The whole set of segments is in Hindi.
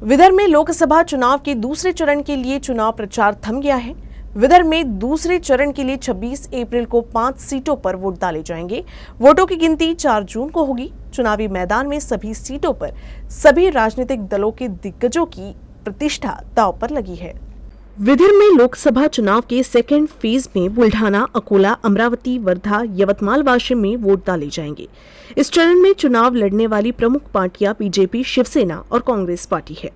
विदर्भ में लोकसभा चुनाव के दूसरे चरण के लिए चुनाव प्रचार थम गया है। विदर्भ में दूसरे चरण के लिए 26 अप्रैल को 5 सीटों पर वोट डाले जाएंगे। वोटों की गिनती 4 जून को होगी। चुनावी मैदान में सभी सीटों पर सभी राजनीतिक दलों के दिग्गजों की प्रतिष्ठा दांव पर लगी है। विदर्भ में लोकसभा चुनाव के सेकेंड फेज में बुल्ढाना, अकोला, अमरावती, वर्धा, यवतमाल, वाशिम में वोट डाले जाएंगे। इस चरण में चुनाव लड़ने वाली प्रमुख पार्टियां बीजेपी, शिवसेना और कांग्रेस पार्टी है।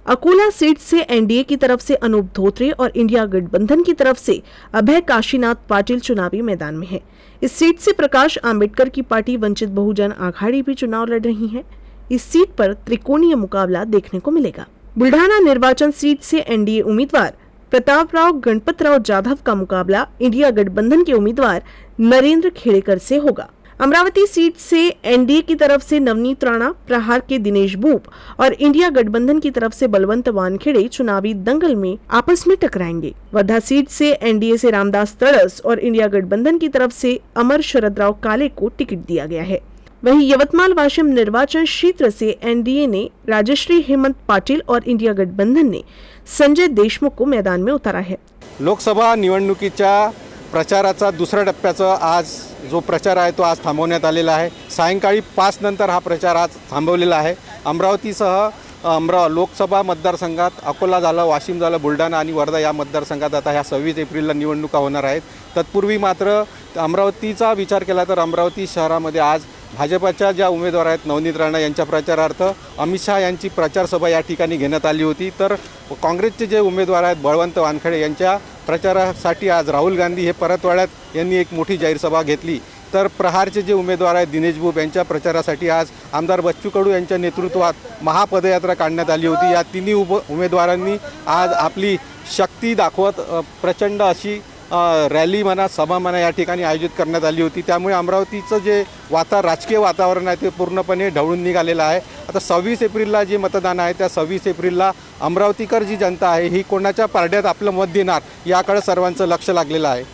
अकोला सीट से एनडीए की तरफ से अनूप धोत्रे और इंडिया गठबंधन की तरफ से अभय काशीनाथ पाटिल चुनावी मैदान में है। इस सीट से प्रकाश आंबेडकर की पार्टी वंचित बहुजन आघाड़ी भी चुनाव लड़ रही है। इस सीट पर त्रिकोणीय मुकाबला देखने को मिलेगा। बुल्ढाना निर्वाचन सीट से एनडीए उम्मीदवार प्रतापराव गणपतराव जाधव का मुकाबला इंडिया गठबंधन के उम्मीदवार नरेंद्र खेड़ेकर से होगा। अमरावती सीट से एनडीए की तरफ से नवनीत राणा, प्रहार के दिनेश बूब और इंडिया गठबंधन की तरफ से बलवंत वानखेड़े चुनावी दंगल में आपस में टकराएंगे। वर्धा सीट से एनडीए से रामदास तड़स और इंडिया गठबंधन की तरफ से अमर शरदराव काले को टिकट दिया गया है। वहीं यवतमाल वाशिम निर्वाचन क्षेत्र से एनडीए ने राजश्री हेमंत पाटिल और इंडिया गठबंधन ने संजय देशमुख को मैदान में उतारा है। लोकसभा निवडणुकीच्या प्रचाराचा दुसऱ्या टप्प्याचा आज जो प्रचार आहे तो आज थांबवण्यात आलेला आहे। सायंकाळी 5 नंतर हा प्रचार आज थांबवलेला आहे। अमरावतीसह लोकसभा मतदारसंघात अकोला झालं, वाशिम झालं, बुलढाणा आणि वर्धा या मतदारसंघात आता ह्या 26 एप्रिलला निवडणुका होणार आहेत। तत्पूर्वी मात्र अमरावतीचा विचार केला तर अमरावती शहरामध्ये आज भाजपच्या ज्या उमेदवार आहेत नवनीत राणा यांच्या प्रचारार्थ अमित शहा यांची प्रचार सभा या ठिकाणी घेण्यात आली होती। तर काँग्रेसचे जे उमेदवार आहेत बळवंत वानखेडे यांच्या प्रचारासाठी आज राहुल गांधी हे परतवाड्यात यांनी एक मोठी जाहीर सभा घेतली। तर प्रहारचे जे उमेदवार आहेत दिनेश बूब यांच्या प्रचारासाठी आज आमदार बच्चू कडू यांच्या नेतृत्वात महापदयात्रा काढण्यात आली होती। या तिन्ही उमेदवारांनी आज आपली शक्ती दाखवत प्रचंड अशी रॅली म्हणा, सभा म्हणा या ठिकाणी आयोजित करण्यात आली होती। त्यामुळे अमरावतीचं जे राजकीय वातावरण आहे ते पूर्णपणे ढवळून निघालेलं आहे। आता 26 एप्रिलला जे मतदान आहे त्या 26 एप्रिलला अमरावतीकर जी जनता आहे ही कोणाच्या पारड्यात आपलं मत देणार याकडे सर्वांचं लक्ष लागलेलं आहे।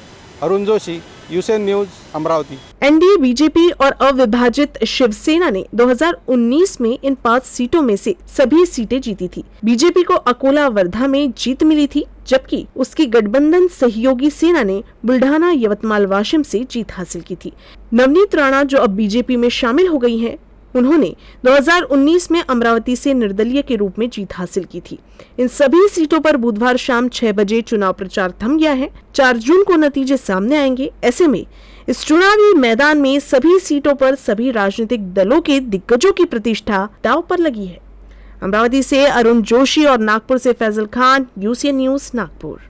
Arun Joshi, Usain news, Amravati. NDA, BJP और अविभाजित शिवसेना ने 2019 में इन 5 सीटों में से सभी सीटें जीती थी। बीजेपी को अकोला, वर्धा में जीत मिली थी, जबकि उसकी गठबंधन सहयोगी सेना ने बुल्ढाना, यवतमाल, वाशिम से जीत हासिल की थी। नवनीत राणा जो अब बीजेपी में शामिल हो गई हैं, उन्होंने 2019 में अमरावती से निर्दलीय के रूप में जीत हासिल की थी। इन सभी सीटों पर बुधवार शाम 6 बजे चुनाव प्रचार थम गया है। 4 जून को नतीजे सामने आएंगे। ऐसे में इस चुनावी मैदान में सभी सीटों पर सभी राजनीतिक दलों के दिग्गजों की प्रतिष्ठा दांव पर लगी है। अमरावती से अरुण जोशी और नागपुर से फैजल खान, यूसीएन न्यूज, नागपुर।